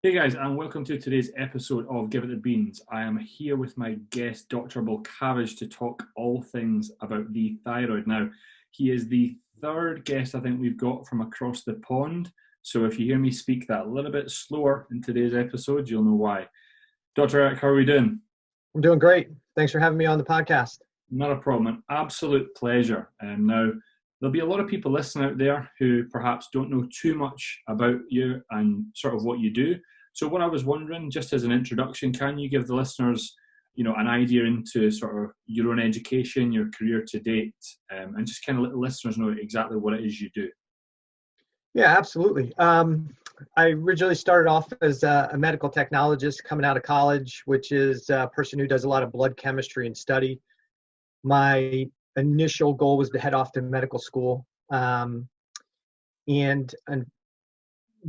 Hey guys, and welcome to today's episode of Give It the Beans. I am here with my guest, Dr. Balcavage, to talk all things about the thyroid. Now, he is the third guest I think we've got from across the pond, so if you hear me speak that a little bit slower in today's episode, you'll know why. Dr. Eric, how are we doing? I'm doing great. Thanks for having me on the podcast. Not a problem, an absolute pleasure. Now, there'll be a lot of people listening out there who perhaps don't know too much about you and sort of what you do. So what I was wondering, just as an introduction, can you give the listeners, an idea into sort of your own education, your career to date, and just kind of let the listeners know exactly what it is you do? Yeah, absolutely. I originally started off as a medical technologist coming out of college, which is a person who does a lot of blood chemistry and study. My initial goal was to head off to medical school. And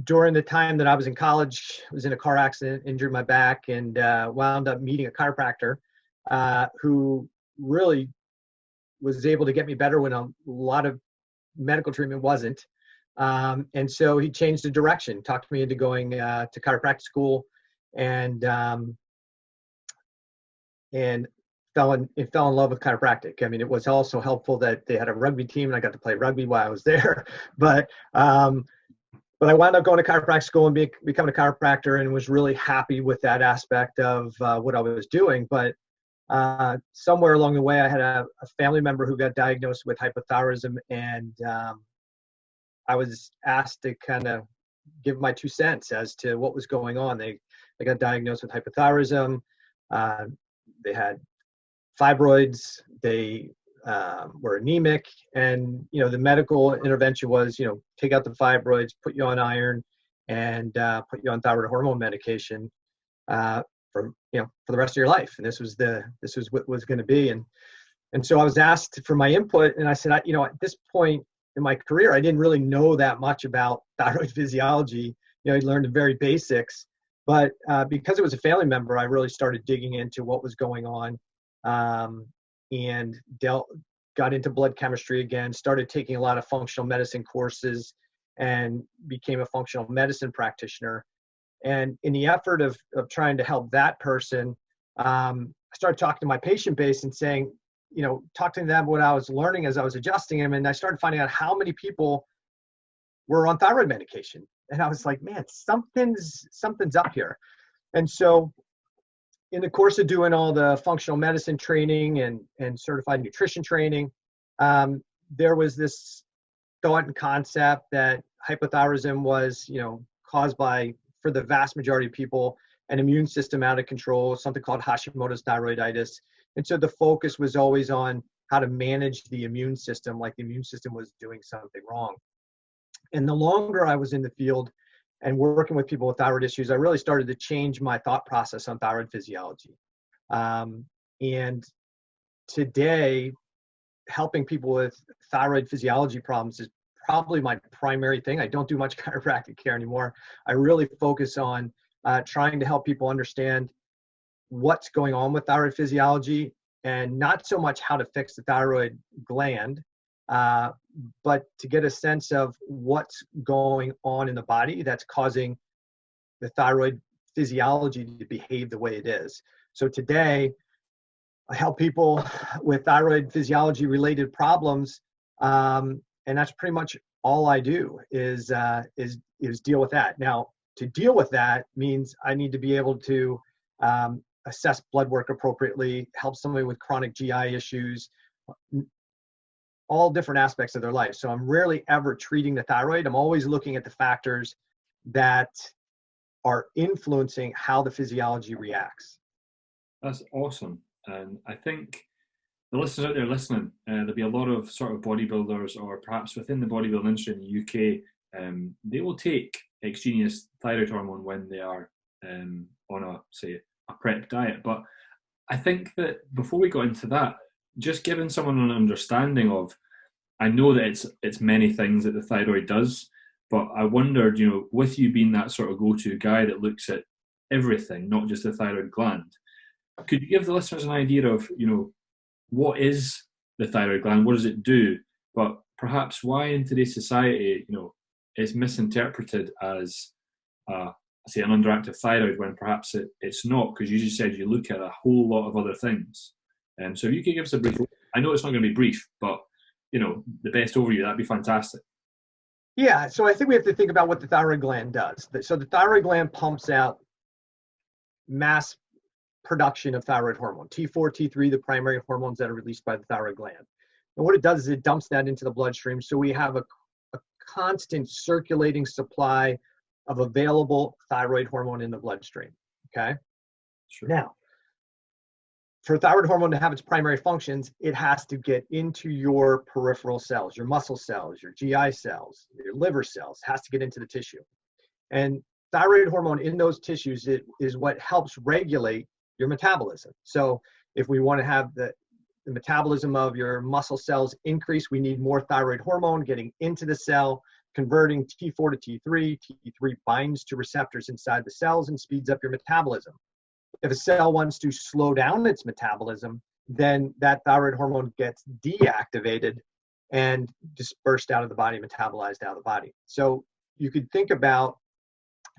during the time that I was in college, I was in a car accident, injured my back, and wound up meeting a chiropractor who really was able to get me better when a lot of medical treatment wasn't. And so he changed the direction, talked me into going to chiropractic school, and fell in love with chiropractic. I mean, it was also helpful that they had a rugby team and I got to play rugby while I was there. But I wound up going to chiropractic school and becoming a chiropractor, and was really happy with that aspect of what I was doing. But somewhere along the way, I had a family member who got diagnosed with hypothyroidism, and I was asked to kind of give my 2 cents as to what was going on. They got diagnosed with hypothyroidism. They had fibroids. They were anemic, and the medical intervention was take out the fibroids, put you on iron, and put you on thyroid hormone medication for the rest of your life. And this was what was going to be. And so I was asked for my input, and I said, at this point in my career, I didn't really know that much about thyroid physiology. I learned the very basics, but because it was a family member, I really started digging into what was going on. And got into blood chemistry again, started taking a lot of functional medicine courses, and became a functional medicine practitioner. And in the effort of trying to help that person, I started talking to my patient base and saying, talking to them what I was learning as I was adjusting them. And I started finding out how many people were on thyroid medication. And I was like, man, something's up here. And so in the course of doing all the functional medicine training and certified nutrition training, there was this thought and concept that hypothyroidism was, caused by, for the vast majority of people, an immune system out of control, something called Hashimoto's thyroiditis. And so the focus was always on how to manage the immune system, like the immune system was doing something wrong. And the longer I was in the field and working with people with thyroid issues, I really started to change my thought process on thyroid physiology. And today, helping people with thyroid physiology problems is probably my primary thing. I don't do much chiropractic care anymore. I really focus on trying to help people understand what's going on with thyroid physiology, and not so much how to fix the thyroid gland, but to get a sense of what's going on in the body that's causing the thyroid physiology to behave the way it is. So today, I help people with thyroid physiology related problems, and that's pretty much all I do is deal with that. Now, to deal with that means I need to be able to assess blood work appropriately, help somebody with chronic GI issues, all different aspects of their life. So I'm rarely ever treating the thyroid. I'm always looking at the factors that are influencing how the physiology reacts. That's awesome. And I think the listeners out there listening, there'll be a lot of sort of bodybuilders, or perhaps within the bodybuilding industry in the UK, they will take extraneous thyroid hormone when they are on a prep diet. But I think that before we got into that, just giving someone an understanding of, I know that it's many things that the thyroid does, but I wondered, with you being that sort of go-to guy that looks at everything, not just the thyroid gland, could you give the listeners an idea of, what is the thyroid gland? What does it do? But perhaps why in today's society, it's misinterpreted as a say, an underactive thyroid when perhaps it's not, because you just said you look at a whole lot of other things. So if you could give us a brief, I know it's not going to be brief, but the best overview, that'd be fantastic. Yeah, so I think we have to think about what the thyroid gland does. So the thyroid gland pumps out mass production of thyroid hormone, T4, T3, the primary hormones that are released by the thyroid gland. And what it does is it dumps that into the bloodstream, so we have a constant circulating supply of available thyroid hormone in the bloodstream, okay? Sure. Now, for thyroid hormone to have its primary functions, it has to get into your peripheral cells, your muscle cells, your GI cells, your liver cells, has to get into the tissue. And thyroid hormone in those tissues is what helps regulate your metabolism. So if we want to have the metabolism of your muscle cells increase, we need more thyroid hormone getting into the cell, converting T4 to T3. T3 binds to receptors inside the cells and speeds up your metabolism. If a cell wants to slow down its metabolism, then that thyroid hormone gets deactivated and dispersed out of the body, metabolized out of the body. So you could think about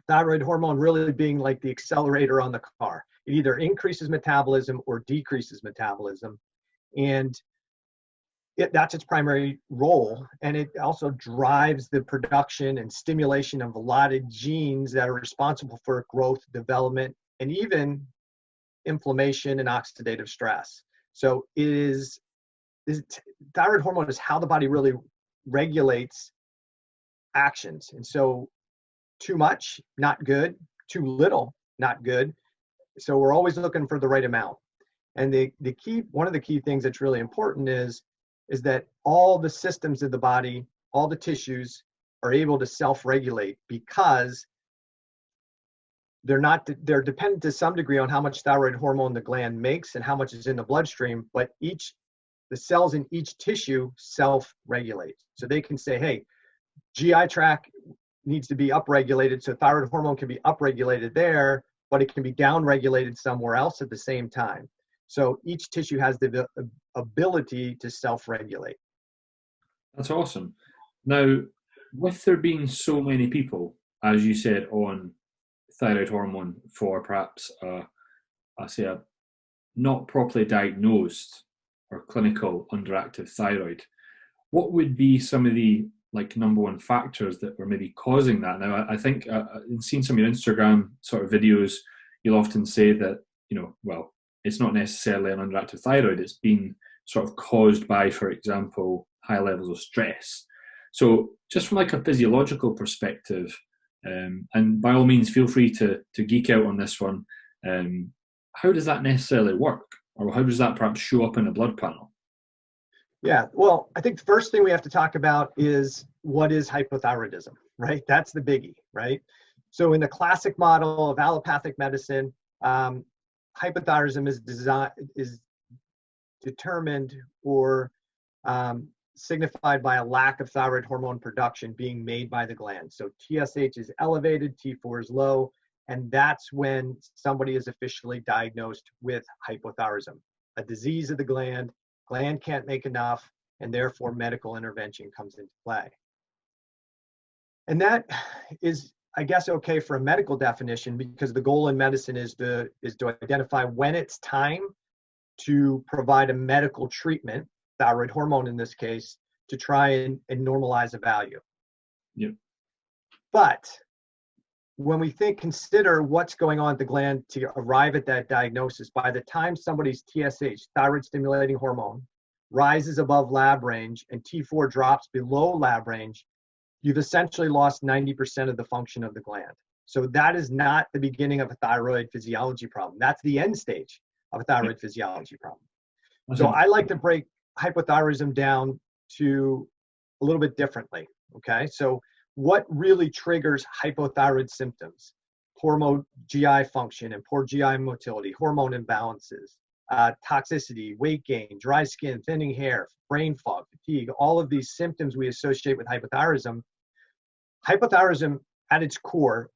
thyroid hormone really being like the accelerator on the car. It either increases metabolism or decreases metabolism. And that's its primary role. And it also drives the production and stimulation of a lot of genes that are responsible for growth, development, and even inflammation and oxidative stress. So thyroid hormone is how the body really regulates actions. And so too much, not good. Too little, not good. So we're always looking for the right amount. And one of the key things that's really important is that all the systems of the body, all the tissues are able to self-regulate, because they're dependent to some degree on how much thyroid hormone the gland makes and how much is in the bloodstream, but the cells in each tissue self-regulate. So they can say, hey, GI tract needs to be upregulated, so thyroid hormone can be upregulated there, but it can be downregulated somewhere else at the same time. So each tissue has the ability to self-regulate. That's awesome. Now, with there being so many people, as you said, on thyroid hormone for perhaps a not properly diagnosed or clinical underactive thyroid, what would be some of the number one factors that were maybe causing that? Now, I think in seeing some of your Instagram sort of videos, you'll often say that, it's not necessarily an underactive thyroid, it's been sort of caused by, for example, high levels of stress. So just from a physiological perspective, and by all means, feel free to geek out on this one, how does that necessarily work? Or how does that perhaps show up in a blood panel? Yeah, well, I think the first thing we have to talk about is what is hypothyroidism, right? That's the biggie, right? So in the classic model of allopathic medicine, hypothyroidism is determined or signified by a lack of thyroid hormone production being made by the gland. So TSH is elevated, T4 is low, and that's when somebody is officially diagnosed with hypothyroidism, a disease of the gland. Gland can't make enough, and therefore medical intervention comes into play. And that is, I guess, okay for a medical definition, because the goal in medicine is to identify when it's time to provide a medical treatment, thyroid hormone in this case, to try and normalize a value. Yeah. But when we consider what's going on at the gland to arrive at that diagnosis, by the time somebody's TSH, thyroid stimulating hormone, rises above lab range and T4 drops below lab range, you've essentially lost 90% of the function of the gland. So that is not the beginning of a thyroid physiology problem. That's the end stage of a thyroid physiology problem. So I like to break hypothyroidism down to a little bit differently, okay? So what really triggers hypothyroid symptoms? Poor GI function and poor GI motility, hormone imbalances, toxicity, weight gain, dry skin, thinning hair, brain fog, fatigue, all of these symptoms we associate with hypothyroidism. Hypothyroidism at its core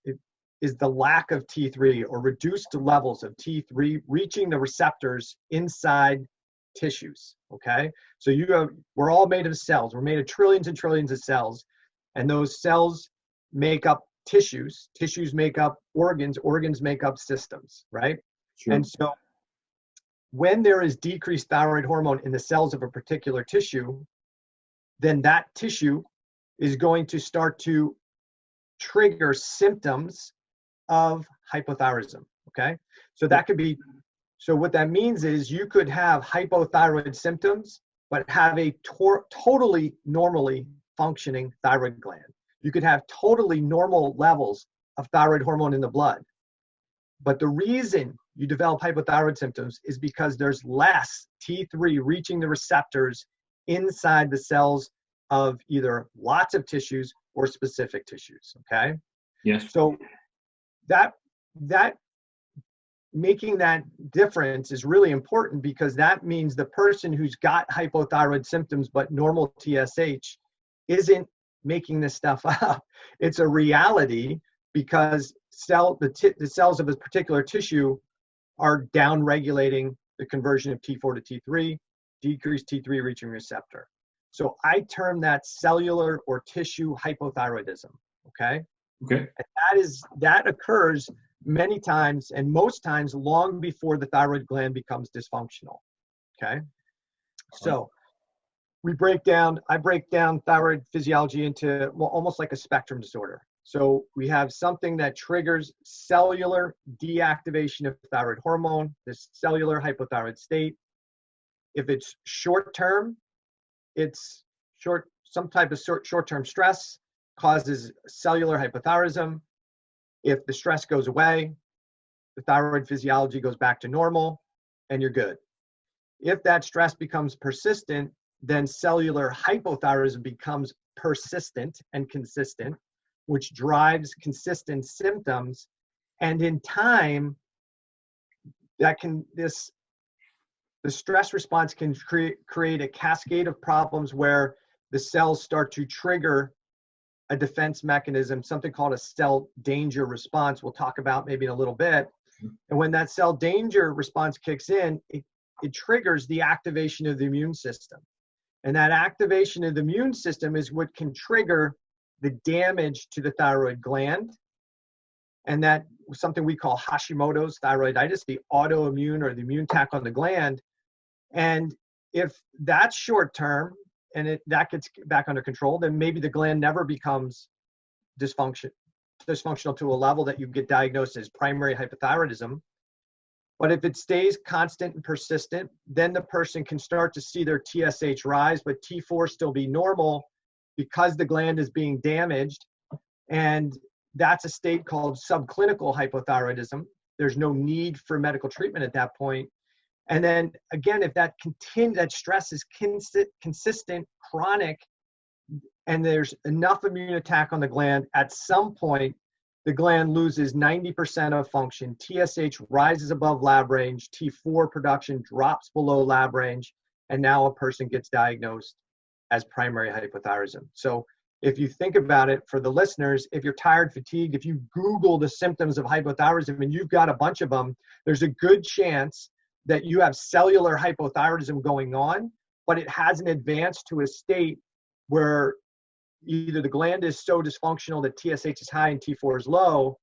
is the lack of T3 or reduced levels of T3 reaching the receptors inside tissues, okay? So we're all made of cells. We're made of trillions and trillions of cells, and those cells make up tissues. Tissues make up organs. Organs make up systems, right? Sure. And so when there is decreased thyroid hormone in the cells of a particular tissue, then that tissue is going to start to trigger symptoms of hypothyroidism, okay? So that could be, so what that means is you could have hypothyroid symptoms, but have a totally normally functioning thyroid gland. You could have totally normal levels of thyroid hormone in the blood. But the reason you develop hypothyroid symptoms is because there's less T3 reaching the receptors inside the cells of either lots of tissues or specific tissues, okay? Yes. So that making that difference is really important, because that means the person who's got hypothyroid symptoms but normal TSH isn't making this stuff up. It's a reality, because the cells of a particular tissue are down-regulating the conversion of T4 to T3, decreased T3 reaching receptor. So I term that cellular or tissue hypothyroidism, okay? Okay. And that occurs many times, and most times long before the thyroid gland becomes dysfunctional, okay? So I break down thyroid physiology into, well, almost like a spectrum disorder. So we have something that triggers cellular deactivation of thyroid hormone, this cellular hypothyroid state. If it's short-term, it's some type of short-term stress causes cellular hypothyroidism. If the stress goes away, the thyroid physiology goes back to normal, and you're good. If that stress becomes persistent, then cellular hypothyroidism becomes persistent and consistent, which drives consistent symptoms. And in time, the stress response can create a cascade of problems where the cells start to trigger a defense mechanism, something called a cell danger response. We'll talk about maybe in a little bit. And when that cell danger response kicks in, it triggers the activation of the immune system. And that activation of the immune system is what can trigger the damage to the thyroid gland. And that something we call Hashimoto's thyroiditis, the autoimmune or the immune attack on the gland. And if that's short term and that gets back under control, then maybe the gland never becomes dysfunctional to a level that you get diagnosed as primary hypothyroidism. But if it stays constant and persistent, then the person can start to see their TSH rise, but T4 still be normal because the gland is being damaged. And that's a state called subclinical hypothyroidism. There's no need for medical treatment at that point. And then again, if that stress is consistent, chronic, and there's enough immune attack on the gland, at some point, the gland loses 90% of function. TSH rises above lab range. T4 production drops below lab range. And now a person gets diagnosed as primary hypothyroidism. So if you think about it, for the listeners, if you're tired, fatigued, if you Google the symptoms of hypothyroidism and you've got a bunch of them, there's a good chance that you have cellular hypothyroidism going on, but it hasn't advanced to a state where either the gland is so dysfunctional that TSH is high and T4 is low,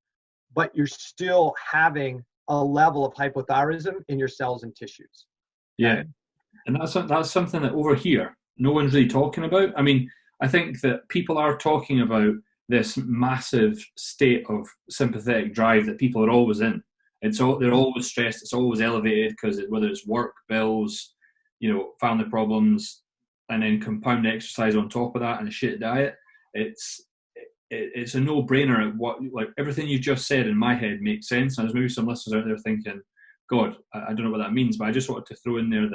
but you're still having a level of hypothyroidism in your cells and tissues. Yeah. And that's something that over here, no one's really talking about. I mean, I think that people are talking about this massive state of sympathetic drive that people are always in. They're always stressed. It's always elevated because whether it's work, bills, family problems, and then compound exercise on top of that and a shit diet. It's a no-brainer. Everything you just said in my head makes sense. And there's maybe some listeners out there thinking, God, I don't know what that means, but I just wanted to throw in there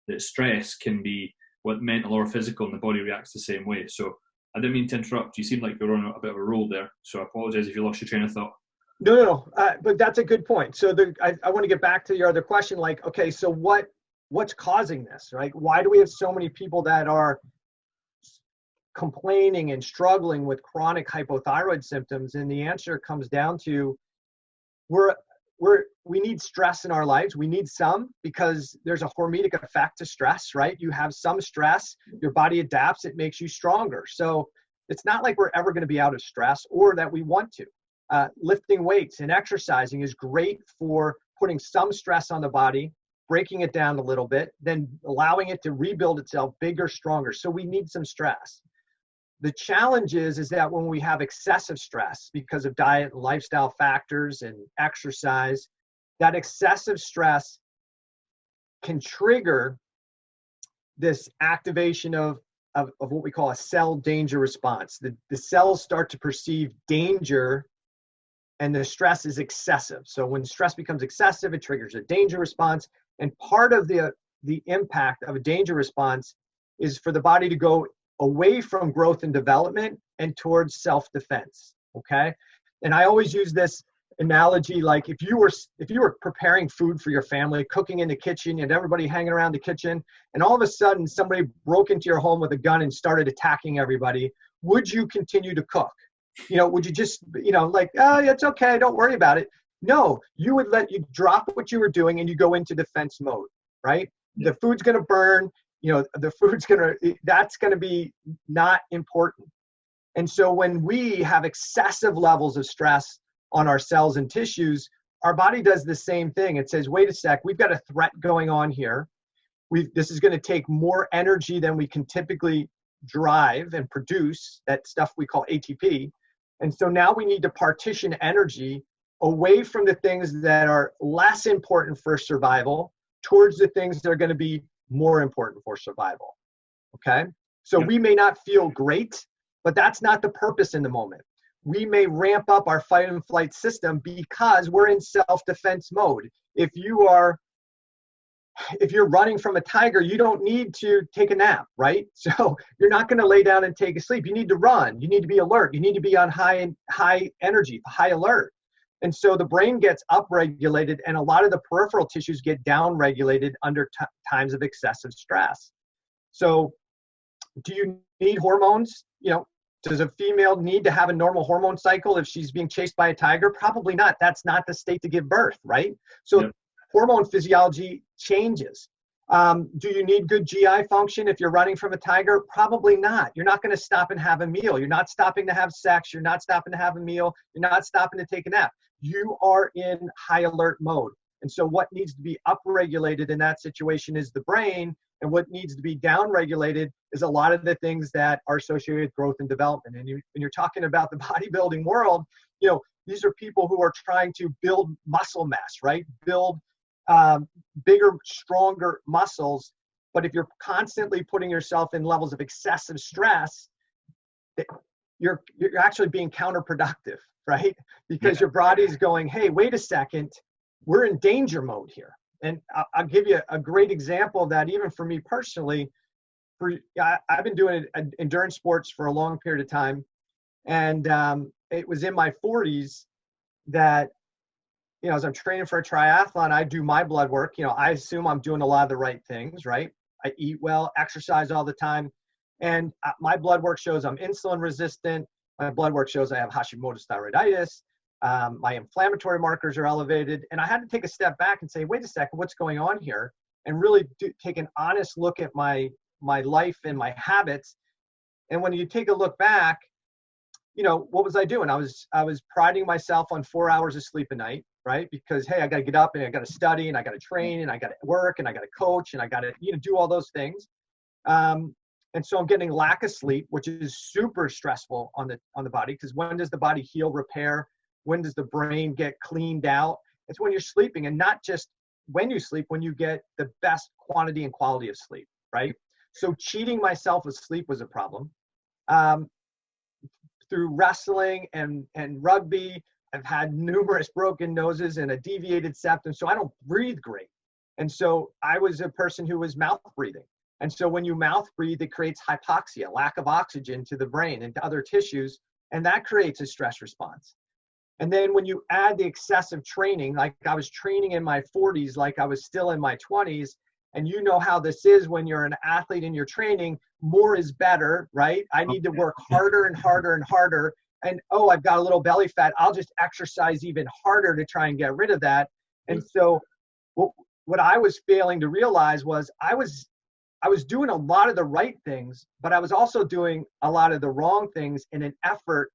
that stress can be what mental or physical, and the body reacts the same way. So I didn't mean to interrupt. You seemed like you were on a bit of a roll there. So I apologize if you lost your train of thought. No. But that's a good point. So I want to get back to your other question. Like, okay, so what's causing this, right? Why do we have so many people that are complaining and struggling with chronic hypothyroid symptoms? And the answer comes down to we need stress in our lives. We need some, because there's a hormetic effect to stress, right? You have some stress, your body adapts, it makes you stronger. So it's not like we're ever going to be out of stress or that we want to. lifting weights and exercising is great for putting some stress on the body, breaking it down a little bit, then allowing it to rebuild itself bigger, stronger. So we need some stress. The challenge is that when we have excessive stress because of diet and lifestyle factors and exercise, that excessive stress can trigger this activation of what we call a cell danger response. The cells start to perceive danger and the stress is excessive. So when stress becomes excessive, it triggers a danger response. And part of the impact of a danger response is for the body to go away from growth and development and towards self-defense, okay? And I always use this analogy, like if you were preparing food for your family, cooking in the kitchen, you had everybody hanging around the kitchen, and all of a sudden somebody broke into your home with a gun and started attacking everybody, would you continue to cook? Would you just, like, oh, it's okay, don't worry about it? No, you would drop what you were doing and you go into defense mode, right? The food's going to burn, that's going to be not important. And so when we have excessive levels of stress on our cells and tissues, our body does the same thing. It says, wait a sec, we've got a threat going on here. This is going to take more energy than we can typically drive and produce, that stuff we call ATP. And so now we need to partition energy away from the things that are less important for survival towards the things that are going to be more important for survival. Okay? So we may not feel great, but that's not the purpose in the moment. We may ramp up our fight and flight system because we're in self-defense mode. If you're running from a tiger, you don't need to take a nap, right? So you're not going to lay down and take a sleep. You need to run. You need to be alert. You need to be on high energy, high alert. And so the brain gets upregulated and a lot of the peripheral tissues get downregulated under times of excessive stress. So do you need hormones? Does a female need to have a normal hormone cycle if she's being chased by a tiger? Probably not. That's not the state to give birth, right? So hormone physiology changes. Do you need good GI function if you're running from a tiger? Probably not. You're not going to stop and have a meal. You're not stopping to have sex. You're not stopping to have a meal. You're not stopping to take a nap. You are in high alert mode. And so what needs to be upregulated in that situation is the brain, and what needs to be downregulated is a lot of the things that are associated with growth and development. And when you're talking about the bodybuilding world, these are people who are trying to build muscle mass, right? Build bigger, stronger muscles. But if you're constantly putting yourself in levels of excessive stress, you're actually being counterproductive, right? Because your body's going, hey, wait a second, we're in danger mode here. And I'll give you a great example of that, even for me personally. I've been doing endurance sports for a long period of time. And it was in my 40s that, as I'm training for a triathlon, I do my blood work. I assume I'm doing a lot of the right things, right? I eat well, exercise all the time. And my blood work shows I'm insulin resistant. My blood work shows I have Hashimoto's thyroiditis. My inflammatory markers are elevated. And I had to take a step back and say, wait a second, what's going on here? And really take an honest look at my life and my habits. And when you take a look back, what was I doing? I was priding myself on 4 hours of sleep a night, right? Because, hey, I got to get up and I got to study and I got to train and I got to work and I got to coach and I got to, do all those things. And so I'm getting lack of sleep, which is super stressful on the body, because when does the body heal, repair? When does the brain get cleaned out? It's when you're sleeping, and not just when you sleep, when you get the best quantity and quality of sleep, right? So cheating myself with sleep was a problem. Through wrestling and rugby, I've had numerous broken noses and a deviated septum, so I don't breathe great. And so I was a person who was mouth breathing. And so when you mouth breathe, it creates hypoxia, lack of oxygen to the brain and to other tissues, and that creates a stress response. And then when you add the excessive training, like I was training in my 40s, like I was still in my 20s, and you know how this is when you're an athlete and you're training, more is better, right? I need to work harder and harder and harder. And, I've got a little belly fat. I'll just exercise even harder to try and get rid of that. And so what I was failing to realize was I was doing a lot of the right things, but I was also doing a lot of the wrong things in an effort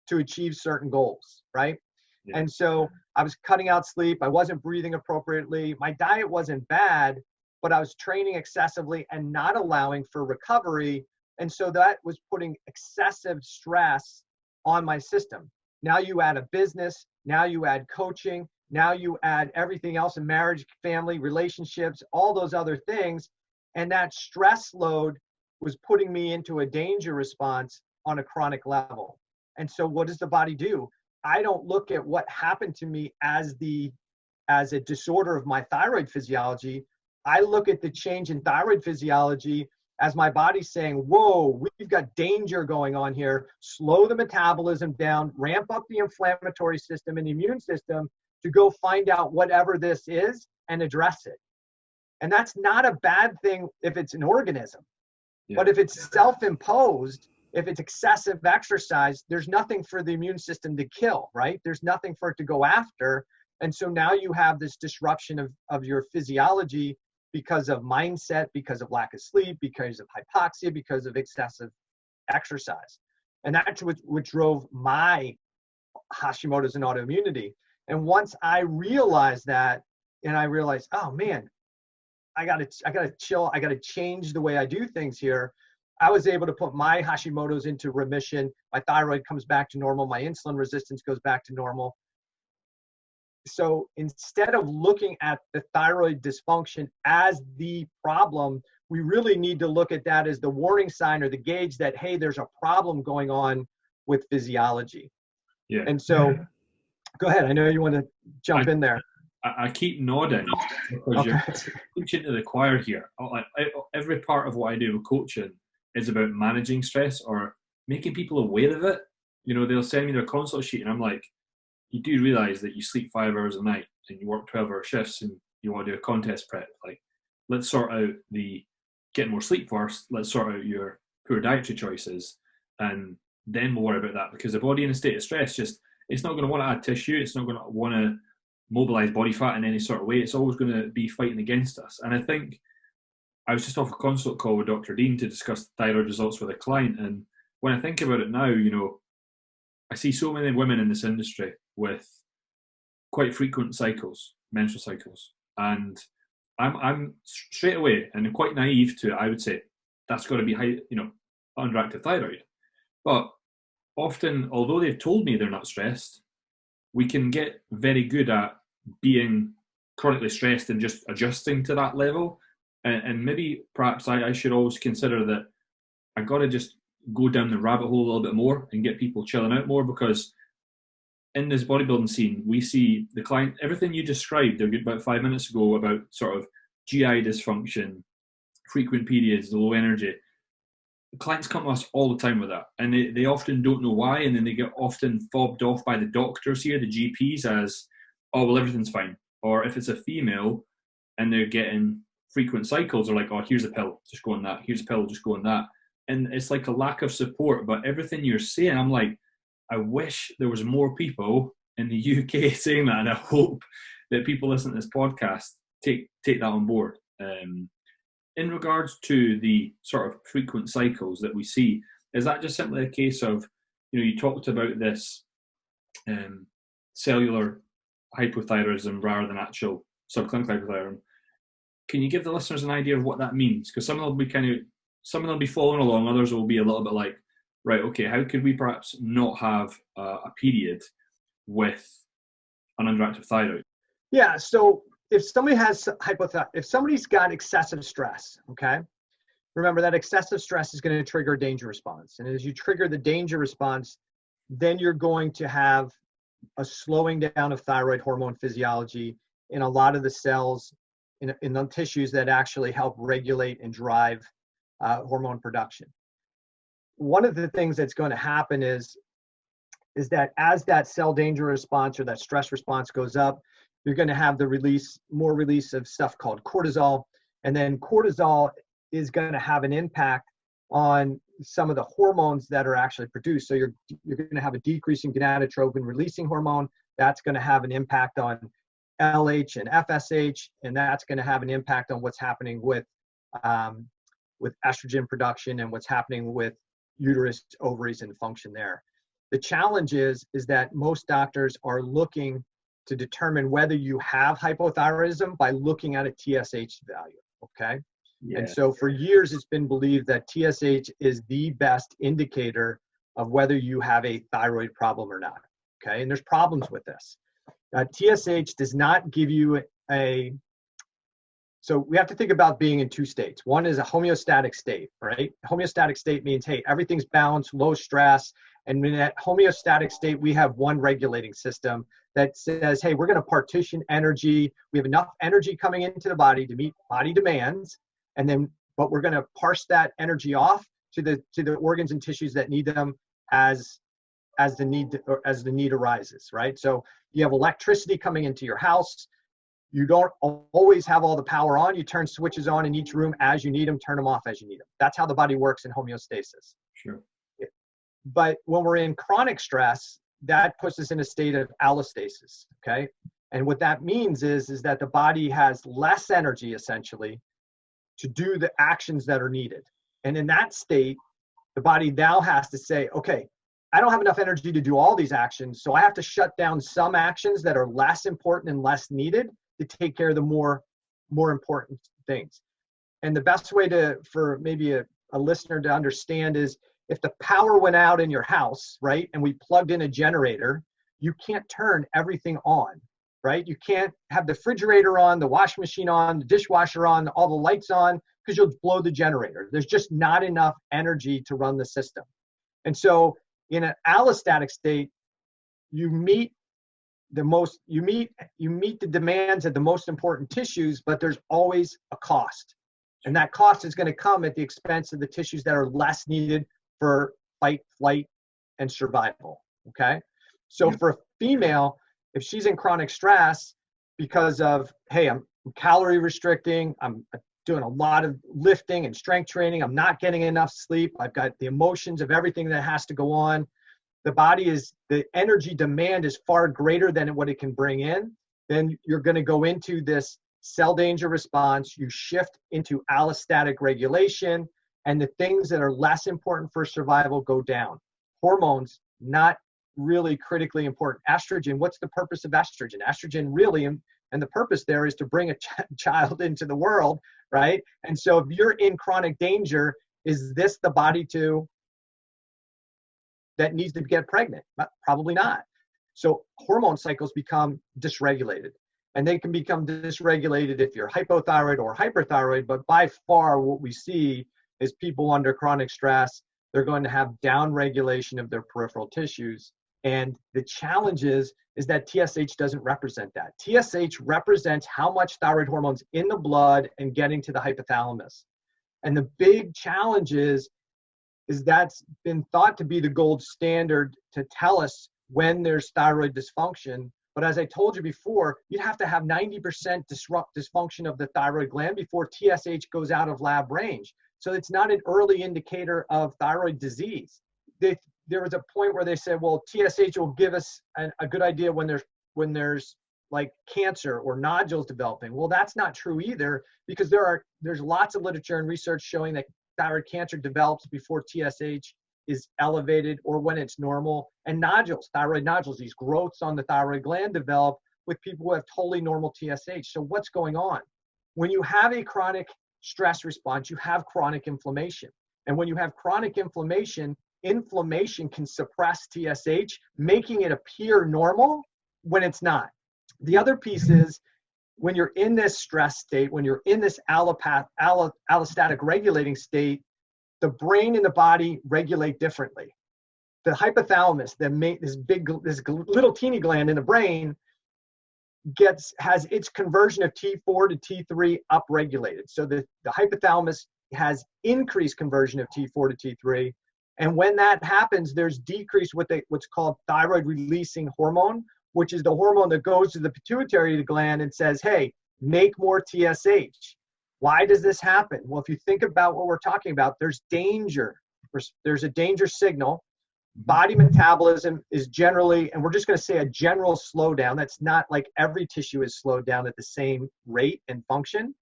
to achieve certain goals, right? Yeah. And so I was cutting out sleep. I wasn't breathing appropriately. My diet wasn't bad, but I was training excessively and not allowing for recovery. And so that was putting excessive stress on my system. Now you add a business, now you add coaching, now you add everything else in marriage, family, relationships, all those other things. And that stress load was putting me into a danger response on a chronic level. And so what does the body do? I don't look at what happened to me as a disorder of my thyroid physiology. I look at the change in thyroid physiology as my body's saying, whoa, we've got danger going on here. Slow the metabolism down, ramp up the inflammatory system and the immune system to go find out whatever this is and address it. And that's not a bad thing if it's an organism. Yeah. But if it's self-imposed, if it's excessive exercise, there's nothing for the immune system to kill, right? There's nothing for it to go after. And so now you have this disruption of your physiology because of mindset, because of lack of sleep, because of hypoxia, because of excessive exercise. And that's what drove my Hashimoto's and autoimmunity. And once I realized that, and I realized, oh man, I gotta chill, I gotta change the way I do things here, I was able to put my Hashimoto's into remission. My thyroid comes back to normal. My insulin resistance goes back to normal. So instead of looking at the thyroid dysfunction as the problem, we really need to look at that as the warning sign or the gauge that, hey, there's a problem going on with physiology. Yeah. And so, go ahead. I know you want to jump in there. I keep nodding because you're preaching to the choir here. Every part of what I do with coaching is about managing stress or making people aware of it. You know, they'll send me their consult sheet and I'm like, you do realize that you sleep 5 hours a night and you work 12-hour shifts and you want to do a contest prep. Like, let's sort out the getting more sleep first. Let's sort out your poor dietary choices and then we'll worry about that, because the body in a state of stress it's not going to want to add tissue. It's not going to want to mobilize body fat in any sort of way. It's always going to be fighting against us. And I think I was just off a consult call with Dr. Dean to discuss thyroid results with a client. And when I think about it now, you know, I see so many women in this industry with quite frequent cycles, menstrual cycles. And I'm straight away and quite naive to it, I would say that's got to be high, you know, underactive thyroid. But often, although they've told me they're not stressed, we can get very good at being chronically stressed and just adjusting to that level. And maybe perhaps I should always consider that I got to just go down the rabbit hole a little bit more and get people chilling out more, because in this bodybuilding scene, we see the client, everything you described about 5 minutes ago about sort of GI dysfunction, frequent periods, the low energy. Clients come to us all the time with that, and they often don't know why, and then they get often fobbed off by the doctors here, the GPs, as, oh, well, everything's fine. Or if it's a female and they're getting frequent cycles, they're like, oh, here's a pill, just go on that. Here's a pill, just go on that. And it's like a lack of support. But everything you're saying, I'm like, I wish there was more people in the UK saying that, and I hope that people listening to this podcast take that on board. In regards to the sort of frequent cycles that we see, is that just simply a case of, you know, you talked about this cellular hypothyroidism rather than actual subclinical hypothyroidism? Can you give the listeners an idea of what that means? Because some of them will be following along, others will be a little bit like, right, okay, how could we perhaps not have a period with an underactive thyroid? Yeah, so if somebody has if somebody's got excessive stress, okay, remember that excessive stress is going to trigger a danger response. And as you trigger the danger response, then you're going to have a slowing down of thyroid hormone physiology in a lot of the cells in the tissues that actually help regulate and drive hormone production. One of the things that's going to happen is that as that cell danger response or that stress response goes up, you're going to have more release of stuff called cortisol. And then cortisol is going to have an impact on some of the hormones that are actually produced. So you're going to have a decreasing gonadotropin releasing hormone. That's going to have an impact on LH and FSH, and that's going to have an impact on what's happening with estrogen production and what's happening with uterus, ovaries, and function there. The challenge is that most doctors are looking to determine whether you have hypothyroidism by looking at a TSH value, okay? Yeah. And so for years, it's been believed that TSH is the best indicator of whether you have a thyroid problem or not, okay? And there's problems with this. TSH does not give you so we have to think about being in two states. One is a homeostatic state, right? Homeostatic state means, hey, everything's balanced, low stress. And in that homeostatic state, we have one regulating system that says, hey, we're going to partition energy. We have enough energy coming into the body to meet body demands. But we're going to parse that energy off to the organs and tissues that need them as the need arises, right? So you have electricity coming into your house. You don't always have all the power on. You turn switches on in each room as you need them, turn them off as you need them. That's how the body works in homeostasis. Sure. But when we're in chronic stress, that puts us in a state of allostasis, okay? And what that means is that the body has less energy, essentially, to do the actions that are needed. And in that state, the body now has to say, okay, I don't have enough energy to do all these actions, so I have to shut down some actions that are less important and less needed to take care of the more important things. And the best way for maybe a listener to understand is, if the power went out in your house, right, and we plugged in a generator, you can't turn everything on, right? You can't have the refrigerator on, the washing machine on, the dishwasher on, all the lights on, because you'll blow the generator. There's just not enough energy to run the system. And so in an allostatic state, you meet the demands of the most important tissues, but there's always a cost. And that cost is going to come at the expense of the tissues that are less needed for fight, flight, and survival, okay? So for a female, if she's in chronic stress because of, hey, I'm calorie restricting, I'm doing a lot of lifting and strength training, I'm not getting enough sleep, I've got the emotions of everything that has to go on, the energy demand is far greater than what it can bring in, then you're going to go into this cell danger response. You shift into allostatic regulation, and the things that are less important for survival go down. Hormones, not really critically important. Estrogen, what's the purpose of estrogen? Estrogen really, and the purpose there is to bring a child into the world, right? And so if you're in chronic danger, is this the body that needs to get pregnant? Probably not. So hormone cycles become dysregulated. And they can become dysregulated if you're hypothyroid or hyperthyroid, but by far what we see is people under chronic stress, they're going to have downregulation of their peripheral tissues. And the challenge is that TSH doesn't represent that. TSH represents how much thyroid hormone's in the blood and getting to the hypothalamus. And the big challenge is that's been thought to be the gold standard to tell us when there's thyroid dysfunction. But as I told you before, you'd have to have 90% dysfunction of the thyroid gland before TSH goes out of lab range. So it's not an early indicator of thyroid disease. There was a point where they said, well, TSH will give us a good idea when there's like cancer or nodules developing. Well, that's not true either, because there's lots of literature and research showing that thyroid cancer develops before TSH is elevated or when it's normal. And nodules, thyroid nodules, these growths on the thyroid gland develop with people who have totally normal TSH. So what's going on? When you have a chronic stress response, you have chronic inflammation. And when you have chronic inflammation can suppress TSH, making it appear normal when it's not. The other piece is, when you're in this stress state, when you're in this allostatic regulating state, the brain and the body regulate differently. The hypothalamus, this little teeny gland in the brain, has its conversion of T4 to T3 upregulated. So the hypothalamus has increased conversion of T4 to T3. And when that happens, there's decreased what's called thyroid releasing hormone, which is the hormone that goes to the pituitary gland and says, hey, make more TSH. Why does this happen? Well, if you think about what we're talking about, there's danger. There's a danger signal. Body metabolism is generally, and we're just going to say a general slowdown. That's not like every tissue is slowed down at the same rate and function.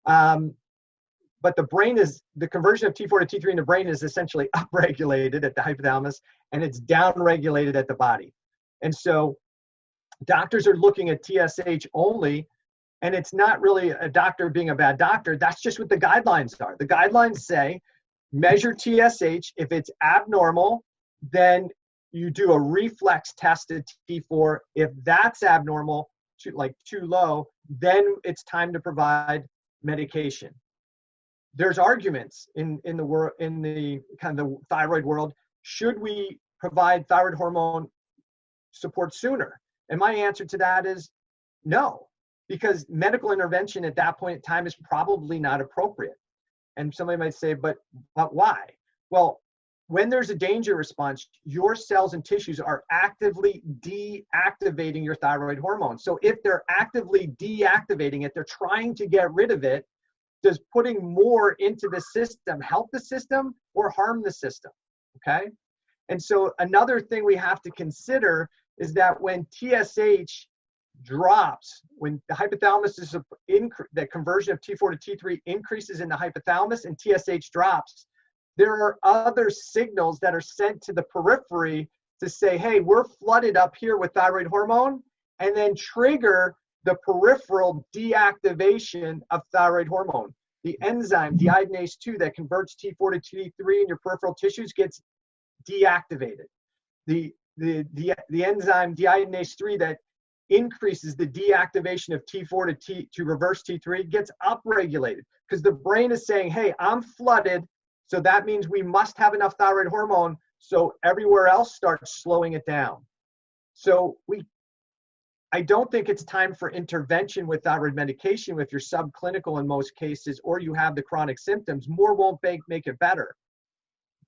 But but the conversion of T4 to T3 in the brain is essentially upregulated at the hypothalamus, and it's downregulated at the body. And so doctors are looking at TSH only, and it's not really a doctor being a bad doctor. That's just what the guidelines are. The guidelines say measure TSH. If it's abnormal, then you do a reflex test at T4. If that's abnormal, too low, then it's time to provide medication. There's arguments in the kind of the thyroid world. Should we provide thyroid hormone support sooner? And my answer to that is no, because medical intervention at that point in time is probably not appropriate. And somebody might say, but why? Well, when there's a danger response, your cells and tissues are actively deactivating your thyroid hormone. So if they're actively deactivating it, they're trying to get rid of it. Does putting more into the system help the system or harm the system? Okay. And so another thing we have to consider is that when TSH drops, when the hypothalamus is the conversion of T4 to T3 increases in the hypothalamus and TSH drops, there are other signals that are sent to the periphery to say, hey, we're flooded up here with thyroid hormone, and then trigger the peripheral deactivation of thyroid hormone. The enzyme deiodinase 2 that converts T4 to T3 in your peripheral tissues gets deactivated. The enzyme deiodinase 3 that increases the deactivation of T4 to reverse T3 gets upregulated, because the brain is saying, hey, I'm flooded, so that means we must have enough thyroid hormone, so everywhere else starts slowing it down. So I don't think it's time for intervention with thyroid medication if you're subclinical in most cases, or you have the chronic symptoms. More won't make it better.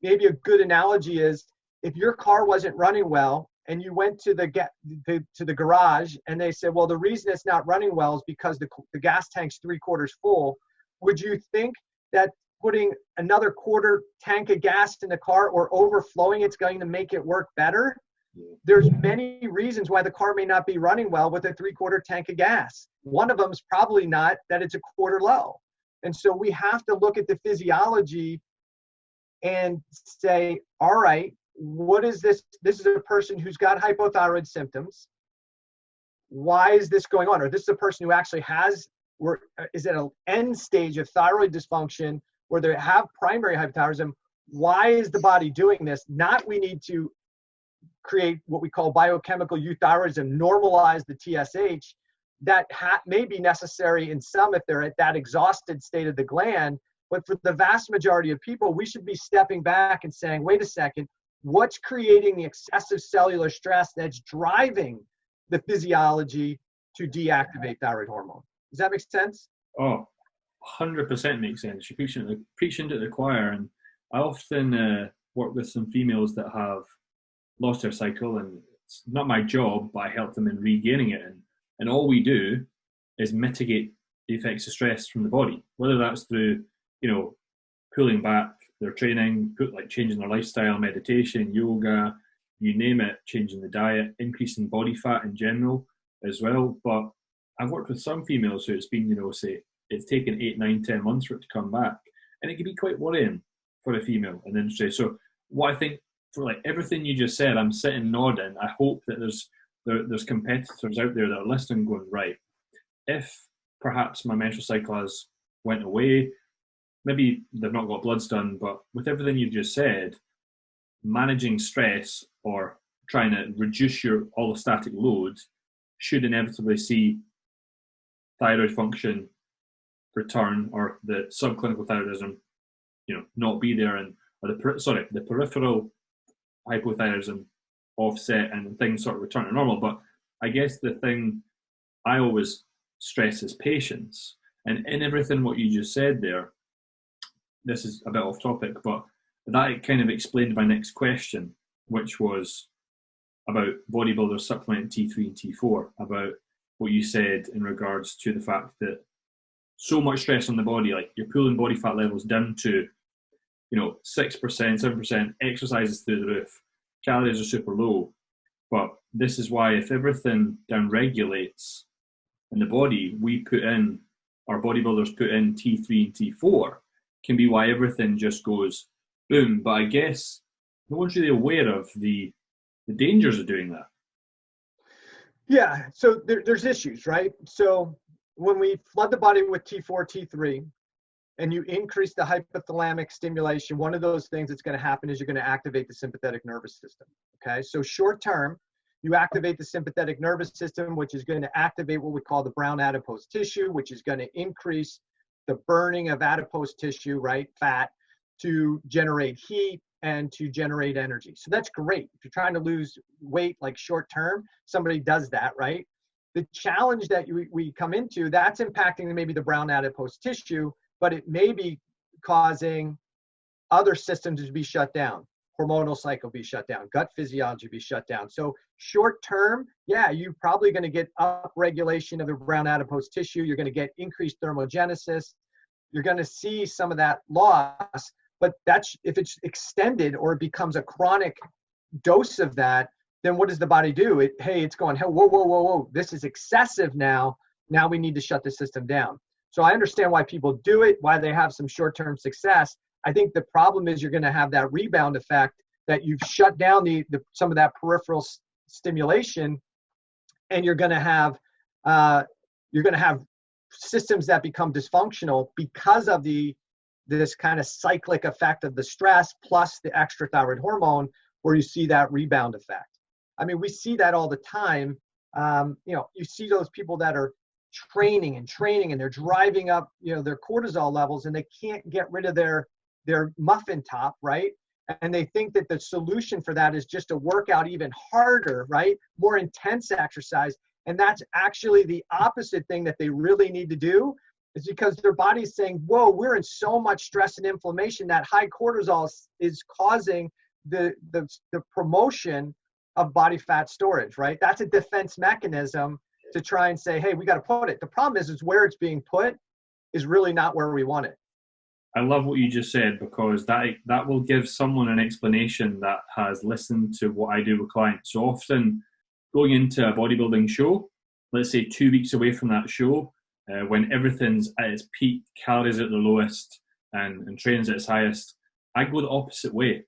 Maybe a good analogy is if your car wasn't running well and you went to the garage and they said, well, the reason it's not running well is because the gas tank's 3/4 full. Would you think that putting another quarter tank of gas in the car or overflowing it's going to make it work better? There's many reasons why the car may not be running well with a 3/4 tank of gas. One of them is probably not that it's a quarter low. And so we have to look at the physiology and say, all right, what is this? This is a person who's got hypothyroid symptoms. Why is this going on? Or this is a person who actually is at an end stage of thyroid dysfunction where they have primary hypothyroidism. Why is the body doing this? Not we need to create what we call biochemical euthyroidism, normalize the TSH. That may be necessary in some if they're at that exhausted state of the gland. But for the vast majority of people, we should be stepping back and saying, wait a second, what's creating the excessive cellular stress that's driving the physiology to deactivate thyroid hormone? Does that make sense? Oh, 100% makes sense. You're preaching to the choir. And I often work with some females that have lost their cycle, and it's not my job, but I help them in regaining it. And all we do is mitigate the effects of stress from the body, whether that's through, pulling back their training, like changing their lifestyle, meditation, yoga, you name it, changing the diet, increasing body fat in general as well. But I've worked with some females who it's been, say it's taken 8, 9, 10 months for it to come back. And it can be quite worrying for a female in the industry. So what I think, for like everything you just said, I'm sitting nodding. I hope that there's competitors out there that are listening going, right, if perhaps my menstrual cycle has went away, maybe they've not got bloods done, but with everything you just said, managing stress or trying to reduce your allostatic load should inevitably see thyroid function return, or the subclinical thyroidism, not be there, and the peripheral hypothyroidism offset and things sort of return to normal. But I guess the thing I always stress is patience. And in everything what you just said there, this is a bit off topic, but that kind of explained my next question, which was about bodybuilders supplementing T3 and T4, about what you said in regards to the fact that so much stress on the body, like you're pulling body fat levels down to 6%, 7%, exercises through the roof, calories are super low. But this is why if everything down-regulates in the body, our bodybuilders put in T3 and T4, can be why everything just goes boom. But I guess no one's really aware of the dangers of doing that. Yeah, so there's issues, right? So when we flood the body with T4, T3, and you increase the hypothalamic stimulation, one of those things that's going to happen is you're going to activate the sympathetic nervous system. Okay, so short term, you activate the sympathetic nervous system, which is going to activate what we call the brown adipose tissue, which is going to increase the burning of adipose tissue, right, fat, to generate heat and to generate energy. So that's great. If you're trying to lose weight like short term, somebody does that, right? The challenge that we come into, that's impacting maybe the brown adipose tissue, but it may be causing other systems to be shut down. Hormonal cycle be shut down, gut physiology be shut down. So short term, yeah, you're probably going to get upregulation of the brown adipose tissue. You're going to get increased thermogenesis. You're going to see some of that loss, but that's if it's extended or it becomes a chronic dose of that, then what does the body do? It's going, hey, whoa, this is excessive now. Now we need to shut the system down. So I understand why people do it, why they have some short-term success. I think the problem is you're going to have that rebound effect that you've shut down some of that peripheral stimulation, and you're going to have systems that become dysfunctional because of this kind of cyclic effect of the stress plus the extra thyroid hormone, where you see that rebound effect. I mean, we see that all the time. You see those people that are training and they're driving up, their cortisol levels, and they can't get rid of their muffin top, right? And they think that the solution for that is just to work out even harder, right? More intense exercise. And that's actually the opposite thing that they really need to do, is because their body's saying, whoa, we're in so much stress and inflammation that high cortisol is causing the promotion of body fat storage, right? That's a defense mechanism to try and say, hey, we got to put it. The problem is where it's being put is really not where we want it. I love what you just said, because that will give someone an explanation that has listened to what I do with clients. So often going into a bodybuilding show, let's say 2 weeks away from that show, when everything's at its peak, calories at the lowest, and training's at its highest, I go the opposite way.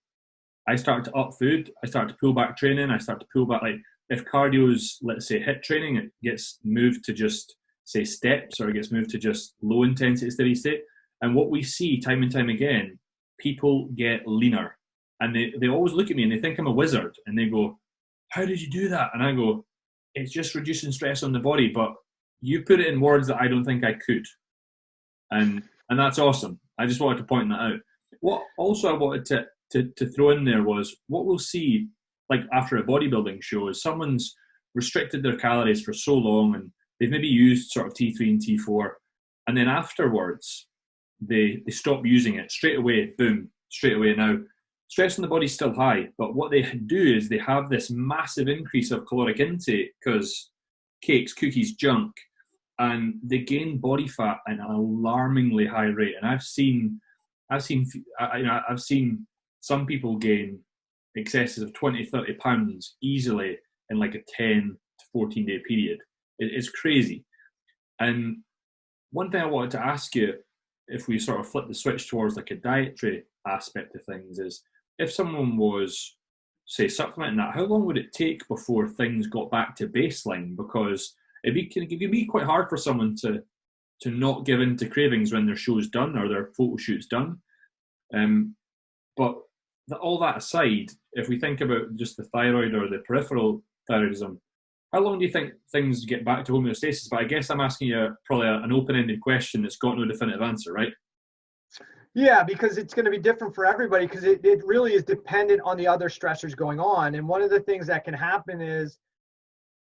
I start to up food, I start to pull back training, I start to pull back, like if cardio's, let's say, HIIT training, it gets moved to just, say, steps, or it gets moved to just low intensity steady state. And what we see time and time again, people get leaner. And they always look at me and they think I'm a wizard. And they go, how did you do that? And I go, it's just reducing stress on the body. But you put it in words that I don't think I could. And that's awesome. I just wanted to point that out. What also I wanted to throw in there was, what we'll see, like after a bodybuilding show, is someone's restricted their calories for so long and they've maybe used sort of T3 and T4. And then afterwards, they stop using it straight away, boom, straight away. Now, stress in the body's still high, but what they do is they have this massive increase of caloric intake, because cakes, cookies, junk, and they gain body fat at an alarmingly high rate. And I've seen some people gain excesses of 20, 30 pounds easily in like a 10 to 14 day period. It's crazy. And one thing I wanted to ask you, if we sort of flip the switch towards like a dietary aspect of things, is if someone was, say, supplementing that, how long would it take before things got back to baseline? Because it can be quite hard for someone to not give in to cravings when their show's done or their photo shoot's done. But all that aside, if we think about just the thyroid or the peripheral thyroidism, how long do you think things get back to homeostasis? But I guess I'm asking you probably an open-ended question that's got no definitive answer, right? Yeah, because it's going to be different for everybody, because it really is dependent on the other stressors going on. And one of the things that can happen is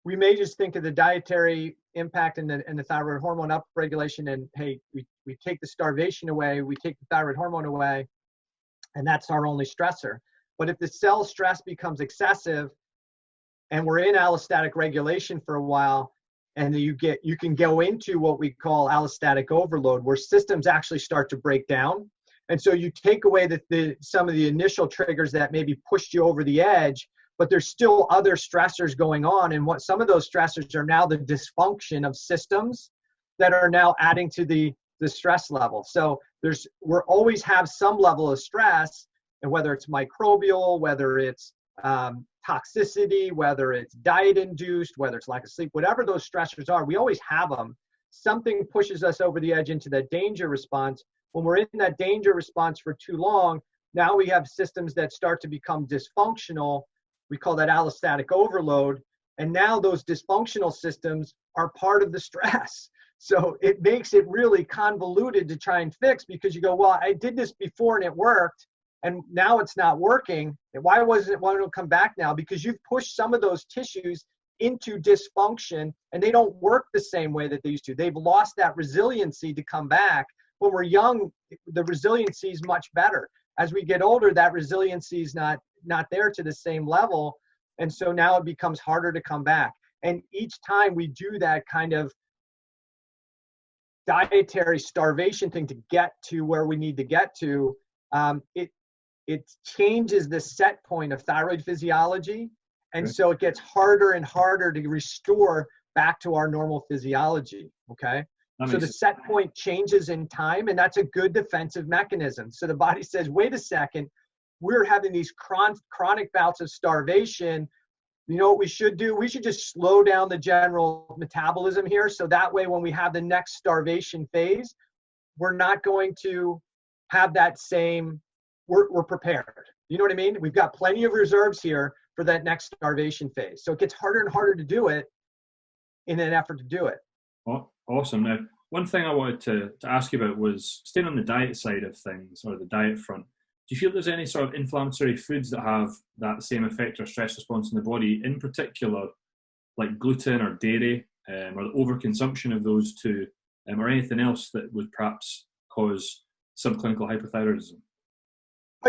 we may just think of the dietary impact and the thyroid hormone upregulation, and hey, we take the starvation away, we take the thyroid hormone away, and that's our only stressor. But if the cell stress becomes excessive, and we're in allostatic regulation for a while, and you can go into what we call allostatic overload, where systems actually start to break down. And so you take away some of the initial triggers that maybe pushed you over the edge, but there's still other stressors going on. And what some of those stressors are now the dysfunction of systems that are now adding to the the stress level. So we're always have some level of stress, and whether it's microbial, whether it's toxicity, whether it's diet induced, whether it's lack of sleep, whatever those stressors are, we always have them. Something pushes us over the edge into that danger response. When we're in that danger response for too long, now we have systems that start to become dysfunctional. We call that allostatic overload. And now those dysfunctional systems are part of the stress. So it makes it really convoluted to try and fix, because you go, well, I did this before and it worked, and now it's not working. Why don't it come back now? Because you've pushed some of those tissues into dysfunction, and they don't work the same way that they used to. They've lost that resiliency to come back. When we're young, the resiliency is much better. As we get older, that resiliency is not there to the same level. And so now it becomes harder to come back. And each time we do that kind of dietary starvation thing to get to where we need to get to, it changes the set point of thyroid physiology. And so it gets harder and harder to restore back to our normal physiology, okay? So the set point changes in time, and that's a good defensive mechanism. So the body says, wait a second, we're having these chronic bouts of starvation. You know what we should do? We should just slow down the general metabolism here, so that way when we have the next starvation phase, we're not going to have that same, we're prepared. You know what I mean? We've got plenty of reserves here for that next starvation phase. So it gets harder and harder to do it in an effort to do it. Oh, awesome. Now, one thing I wanted to ask you about was staying on the diet side of things, or the diet front. Do you feel there's any sort of inflammatory foods that have that same effect or stress response in the body, in particular, like gluten or dairy, or the overconsumption of those two, or anything else that would perhaps cause subclinical hypothyroidism?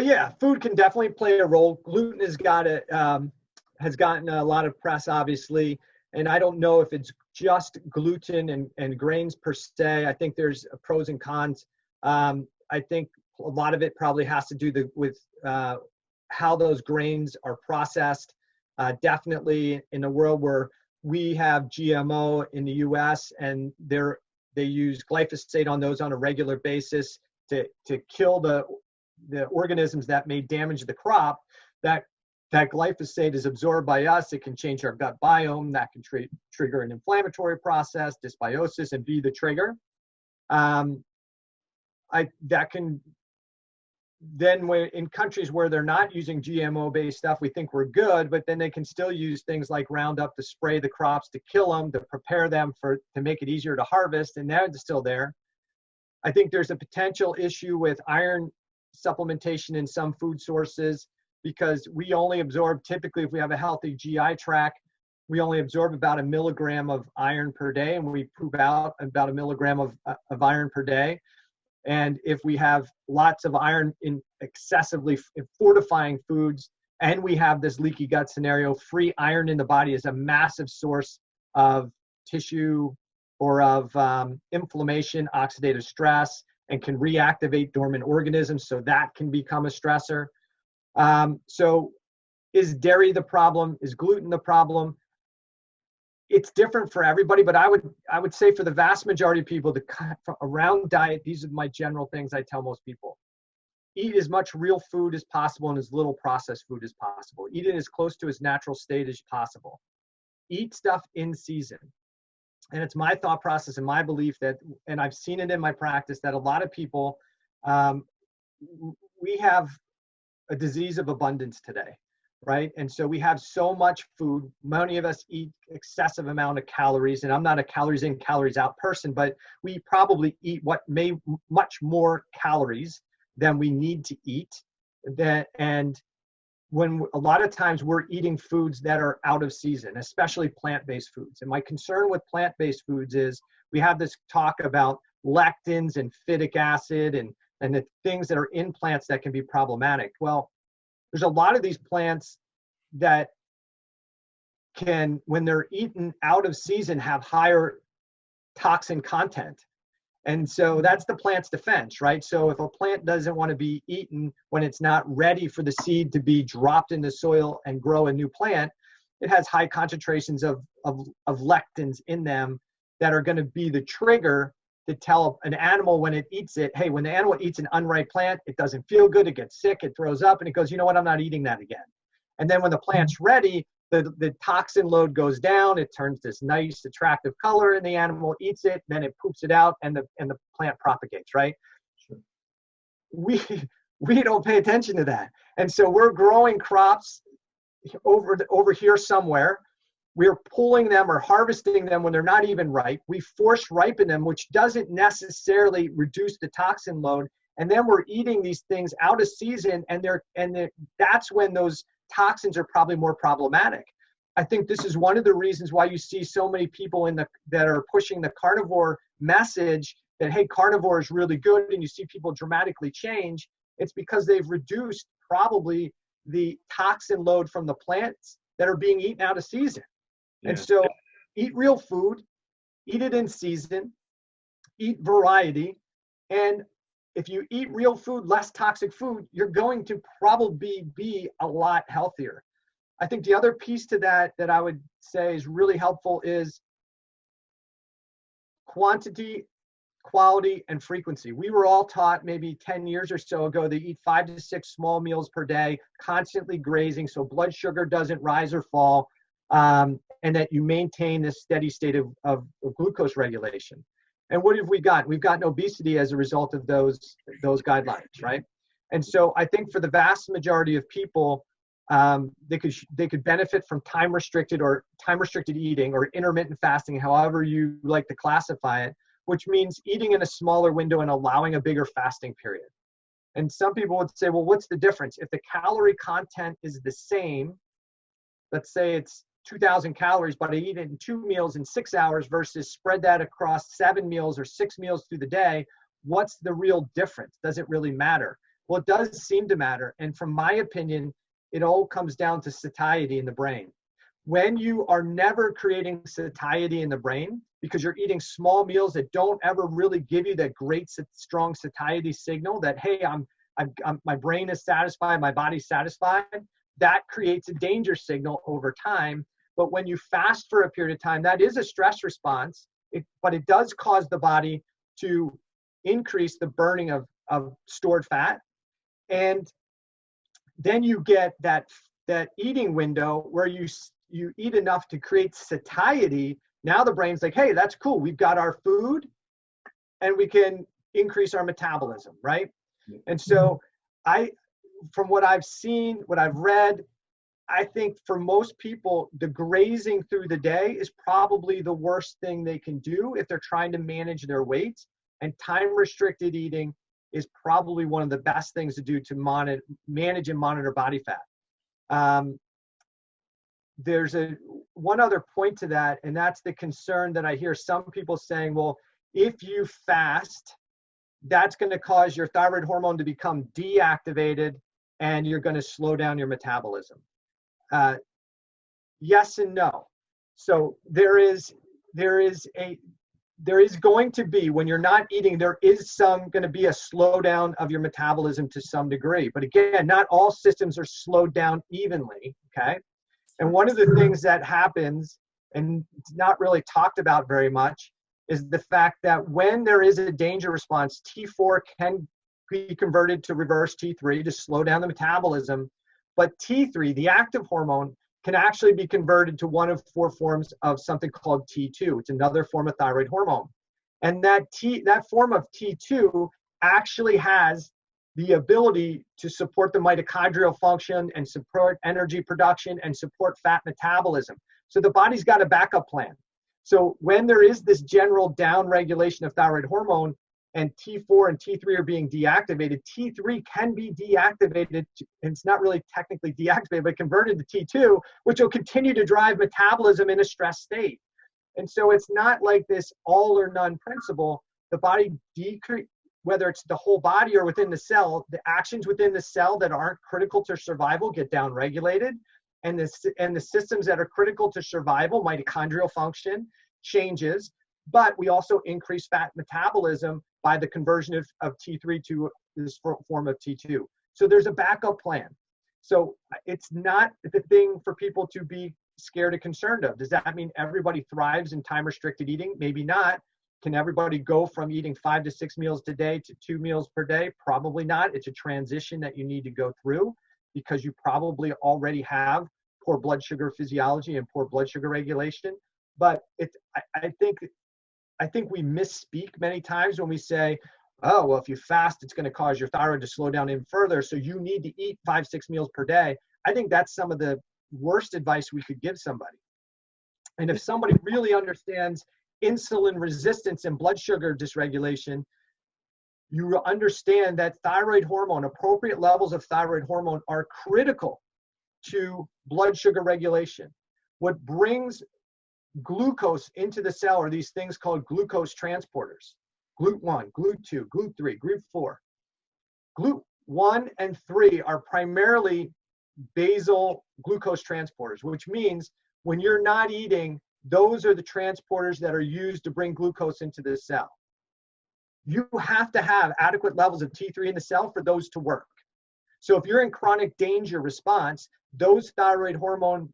Yeah, food can definitely play a role. Gluten has gotten a lot of press, obviously, and I don't know if it's just gluten and grains per se. I think there's pros and cons. I think a lot of it probably has to do with how those grains are processed. Definitely in a world where we have GMO in the U.S. and they use glyphosate on those on a regular basis to kill the organisms that may damage the crop, that glyphosate is absorbed by us. It can change our gut biome. That can trigger an inflammatory process, dysbiosis, and be the trigger. Then in countries where they're not using GMO-based stuff, we think we're good, but then they can still use things like Roundup to spray the crops to kill them, to prepare them to make it easier to harvest, and they're still there. I think there's a potential issue with iron supplementation in some food sources, because we only absorb, typically if we have a healthy GI tract, we only absorb about 1 milligram of iron per day, and we poop out about 1 milligram of iron per day. And if we have lots of iron in excessively fortifying foods, and we have this leaky gut scenario, free iron in the body is a massive source of tissue or of inflammation, oxidative stress, and can reactivate dormant organisms. So that can become a stressor. So is dairy the problem? Is gluten the problem? It's different for everybody, but I would say for the vast majority of people, around diet, these are my general things I tell most people. Eat as much real food as possible and as little processed food as possible. Eat it as close to its natural state as possible. Eat stuff in season. And it's my thought process and my belief that, and I've seen it in my practice, that a lot of people, we have a disease of abundance today, right? And so we have so much food. Many of us eat excessive amount of calories, and I'm not a calories in, calories out person, but we probably eat much more calories than we need to eat. And when a lot of times we're eating foods that are out of season, especially plant-based foods. And my concern with plant-based foods is we have this talk about lectins and phytic acid and the things that are in plants that can be problematic. Well, there's a lot of these plants that can, when they're eaten out of season, have higher toxin content. And so that's the plant's defense, right? So if a plant doesn't want to be eaten when it's not ready for the seed to be dropped in the soil and grow a new plant, it has high concentrations of lectins in them that are going to be the trigger to tell an animal when it eats it, hey, when the animal eats an unripe plant, it doesn't feel good, it gets sick, it throws up, and it goes, you know what, I'm not eating that again. And then when the plant's ready, the toxin load goes down, it turns this nice, attractive color, and the animal eats it, then it poops it out, and the plant propagates, right? Sure. We don't pay attention to that. And so we're growing crops over here somewhere. We're pulling them or harvesting them when they're not even ripe. We force ripen them, which doesn't necessarily reduce the toxin load. And then we're eating these things out of season, and that's when those toxins are probably more problematic. I think this is one of the reasons why you see so many people that are pushing the carnivore message that, hey, carnivore is really good, and you see people dramatically change. It's because they've reduced probably the toxin load from the plants that are being eaten out of season. Yeah. And so eat real food, eat it in season, eat variety. And if you eat real food, less toxic food, you're going to probably be a lot healthier. I think the other piece to that I would say is really helpful is quantity, quality, and frequency. We were all taught maybe 10 years or so ago to eat 5 to 6 small meals per day, constantly grazing so blood sugar doesn't rise or fall, and that you maintain this steady state of glucose regulation. And what have we got? We've gotten obesity as a result of those guidelines, right? And so I think for the vast majority of people, they could benefit from time-restricted eating or intermittent fasting, however you like to classify it, which means eating in a smaller window and allowing a bigger fasting period. And some people would say, well, what's the difference? If the calorie content is the same, let's say it's 2,000 calories, but I eat it in 2 meals in 6 hours versus spread that across 7 meals or 6 meals through the day, what's the real difference? Does it really matter? Well, it does seem to matter. And from my opinion, it all comes down to satiety in the brain. When you are never creating satiety in the brain because you're eating small meals that don't ever really give you that great, strong satiety signal that, hey, my brain is satisfied, my body's satisfied, that creates a danger signal over time. But when you fast for a period of time, that is a stress response, but it does cause the body to increase the burning of stored fat. And then you get that eating window where you eat enough to create satiety. Now the brain's like, hey, that's cool. We've got our food and we can increase our metabolism, right? And so from what I've seen, what I've read, I think for most people, the grazing through the day is probably the worst thing they can do if they're trying to manage their weight. And time-restricted eating is probably one of the best things to do to manage and monitor body fat. There's one other point to that, and that's the concern that I hear some people saying, well, if you fast, that's going to cause your thyroid hormone to become deactivated and you're going to slow down your metabolism. Yes and no. So there is going to be, when you're not eating, there is going to be a slowdown of your metabolism to some degree. But again, not all systems are slowed down evenly, okay? And one of the things that happens, and it's not really talked about very much, is the fact that when there is a danger response, T4 can be converted to reverse T3 to slow down the metabolism. But T3, the active hormone, can actually be converted to one of 4 forms of something called T2. It's another form of thyroid hormone. And that form of T2 actually has the ability to support the mitochondrial function and support energy production and support fat metabolism. So the body's got a backup plan. So when there is this general down regulation of thyroid hormone and T4 and T3 are being deactivated, T3 can be deactivated, and it's not really technically deactivated, but converted to T2, which will continue to drive metabolism in a stress state. And so it's not like this all or none principle. The body whether it's the whole body or within the cell, the actions within the cell that aren't critical to survival get downregulated, and the systems that are critical to survival, mitochondrial function, changes, but we also increase fat metabolism by the conversion of T3 to this form of T2. So there's a backup plan. So it's not the thing for people to be scared or concerned of. Does that mean everybody thrives in time-restricted eating? Maybe not. Can everybody go from eating 5 to 6 meals a day to 2 meals per day? Probably not. It's a transition that you need to go through because you probably already have poor blood sugar physiology and poor blood sugar regulation. But I think we misspeak many times when we say, oh, well, if you fast, it's going to cause your thyroid to slow down even further, so you need to eat 5, 6 meals per day. I think that's some of the worst advice we could give somebody. And if somebody really understands insulin resistance and blood sugar dysregulation, you understand that thyroid hormone, appropriate levels of thyroid hormone, are critical to blood sugar regulation. What brings glucose into the cell are these things called glucose transporters. GLUT1, GLUT2, GLUT3, GLUT4. GLUT1 and 3 are primarily basal glucose transporters, which means when you're not eating, those are the transporters that are used to bring glucose into the cell. You have to have adequate levels of T3 in the cell for those to work. So if you're in chronic danger response, those thyroid hormone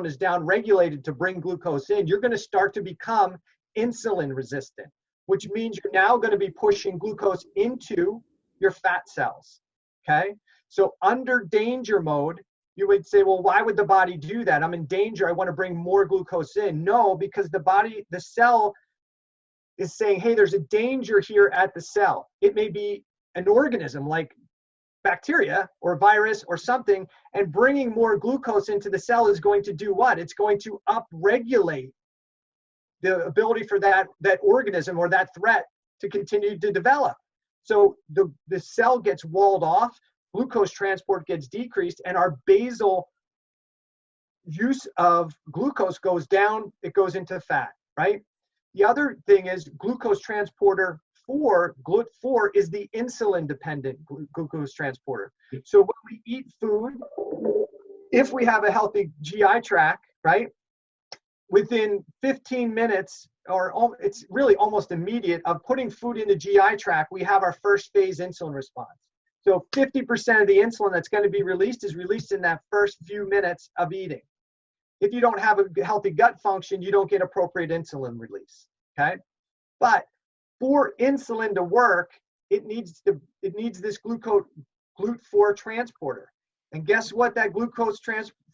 is down-regulated to bring glucose in. You're going to start to become insulin resistant, which means you're now going to be pushing glucose into your fat cells, okay? So under danger mode, you would say, well, why would the body do that? I'm in danger. I want to bring more glucose in. No, because the cell is saying, hey, there's a danger here at the cell. It may be an organism like bacteria or virus or something, and bringing more glucose into the cell is going to do what? It's going to upregulate the ability for that organism or that threat to continue to develop. So the cell gets walled off, glucose transport gets decreased, and our basal use of glucose goes down, it goes into fat, right? The other thing is glucose transporter 4, GLUT4, is the insulin-dependent glucose transporter. So when we eat food, if we have a healthy GI tract, right, within 15 minutes, or it's really almost immediate, of putting food in the GI tract, we have our first phase insulin response. So 50% of the insulin that's going to be released is released in that first few minutes of eating. If you don't have a healthy gut function, you don't get appropriate insulin release, okay? But for insulin to work, it needs this GLUT4 transporter. And guess what that glucose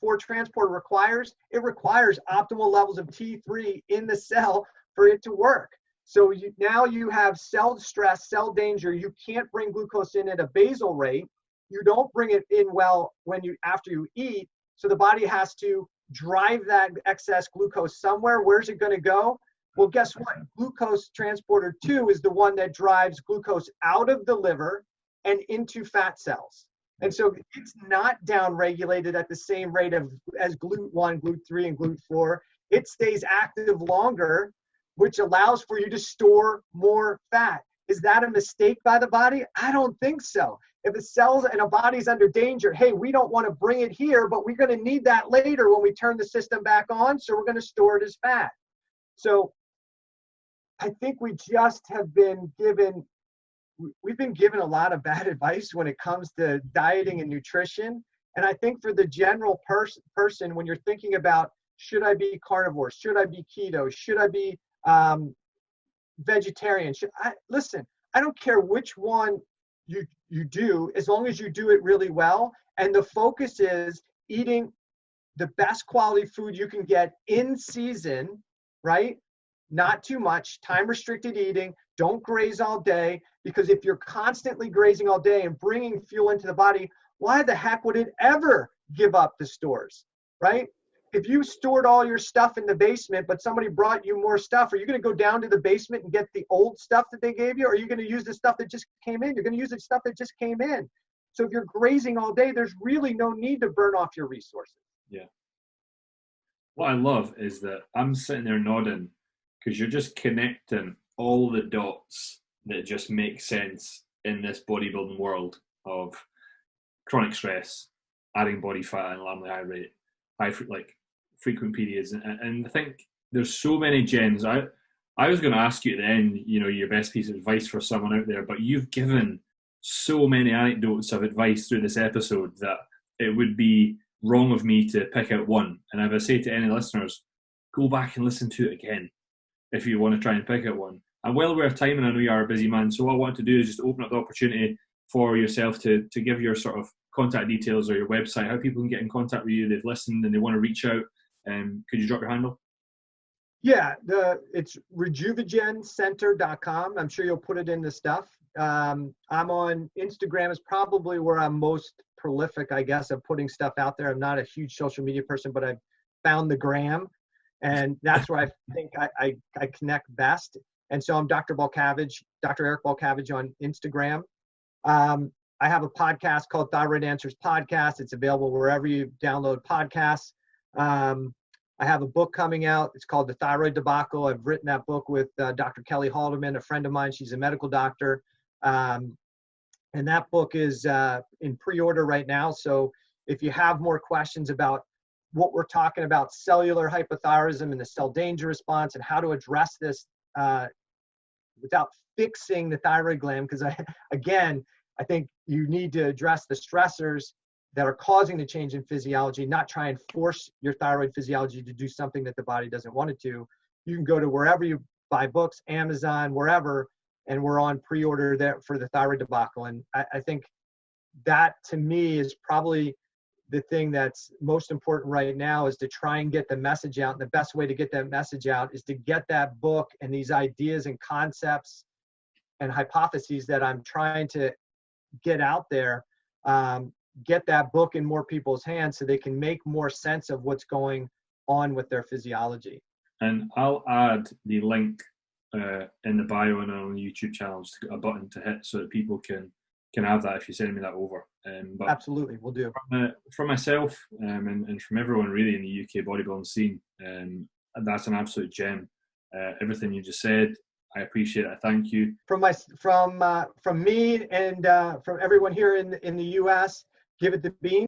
4 transporter requires? It requires optimal levels of T3 in the cell for it to work. So now you have cell stress, cell danger. You can't bring glucose in at a basal rate. You don't bring it in well after you eat. So the body has to drive that excess glucose somewhere. Where's it going to go? Well, guess what? Glucose transporter 2 is the one that drives glucose out of the liver and into fat cells. And so it's not down-regulated at the same rate as GLUT1, GLUT3, and GLUT4. It stays active longer, which allows for you to store more fat. Is that a mistake by the body? I don't think so. If a cell and a body's under danger, hey, we don't want to bring it here, but we're going to need that later when we turn the system back on, so we're going to store it as fat. So I think we just have been given a lot of bad advice when it comes to dieting and nutrition. And I think for the general person, when you're thinking about, should I be carnivore? Should I be keto? Should I be vegetarian? Listen, I don't care which one you do, as long as you do it really well. And the focus is eating the best quality food you can get in season, right? Not too much, time restricted eating. Don't graze all day, because if you're constantly grazing all day and bringing fuel into the body, why the heck would it ever give up the stores, right? If you stored all your stuff in the basement, but somebody brought you more stuff, are you going to go down to the basement and get the old stuff that they gave you? Or are you going to use the stuff that just came in? You're going to use the stuff that just came in. So if you're grazing all day, there's really no need to burn off your resources. Yeah. What I love is that I'm sitting there nodding, because you're just connecting all the dots that just make sense in this bodybuilding world of chronic stress, adding body fat and alarmingly high rate, frequent periods. And I think there's so many gems. I was going to ask you at the end, your best piece of advice for someone out there, but you've given so many anecdotes of advice through this episode that it would be wrong of me to pick out one. And if I say to any listeners, go back and listen to it again if you want to try and pick out one. I'm well aware of time, and I know you are a busy man. So what I want to do is just open up the opportunity for yourself to give your sort of contact details or your website, how people can get in contact with you. They've listened and they want to reach out. Could you drop your handle? Yeah, it's rejuvegencenter.com. I'm sure you'll put it in the stuff. I'm on Instagram is probably where I'm most prolific, I guess, of putting stuff out there. I'm not a huge social media person, but I've found the gram, and that's where I think I connect best. And so I'm Dr. Balcavage, Dr. Eric Balcavage on Instagram. I have a podcast called Thyroid Answers Podcast. It's available wherever you download podcasts. I have a book coming out. It's called The Thyroid Debacle. I've written that book with Dr. Kelly Haldeman, a friend of mine. She's a medical doctor. And that book is in pre-order right now. So if you have more questions about what we're talking about, cellular hypothyroidism and the cell danger response and how to address this without fixing the thyroid gland, because I think you need to address the stressors that are causing the change in physiology, not try and force your thyroid physiology to do something that the body doesn't want it to. You can go to wherever you buy books, Amazon, wherever, and we're on pre-order there for the Thyroid Debacle. And I think that, to me, is probably the thing that's most important right now, is to try and get the message out. And the best way to get that message out is to get that book and these ideas and concepts and hypotheses that I'm trying to get out there, get that book in more people's hands so they can make more sense of what's going on with their physiology. And I'll add the link in the bio and on the YouTube channel, just a button to hit so that people can have that if you send me that over. But absolutely, we'll do. From myself and from everyone really in the UK bodybuilding scene, that's an absolute gem. Everything you just said, I appreciate it. I thank you. From me and from everyone here in the US, give it the bean.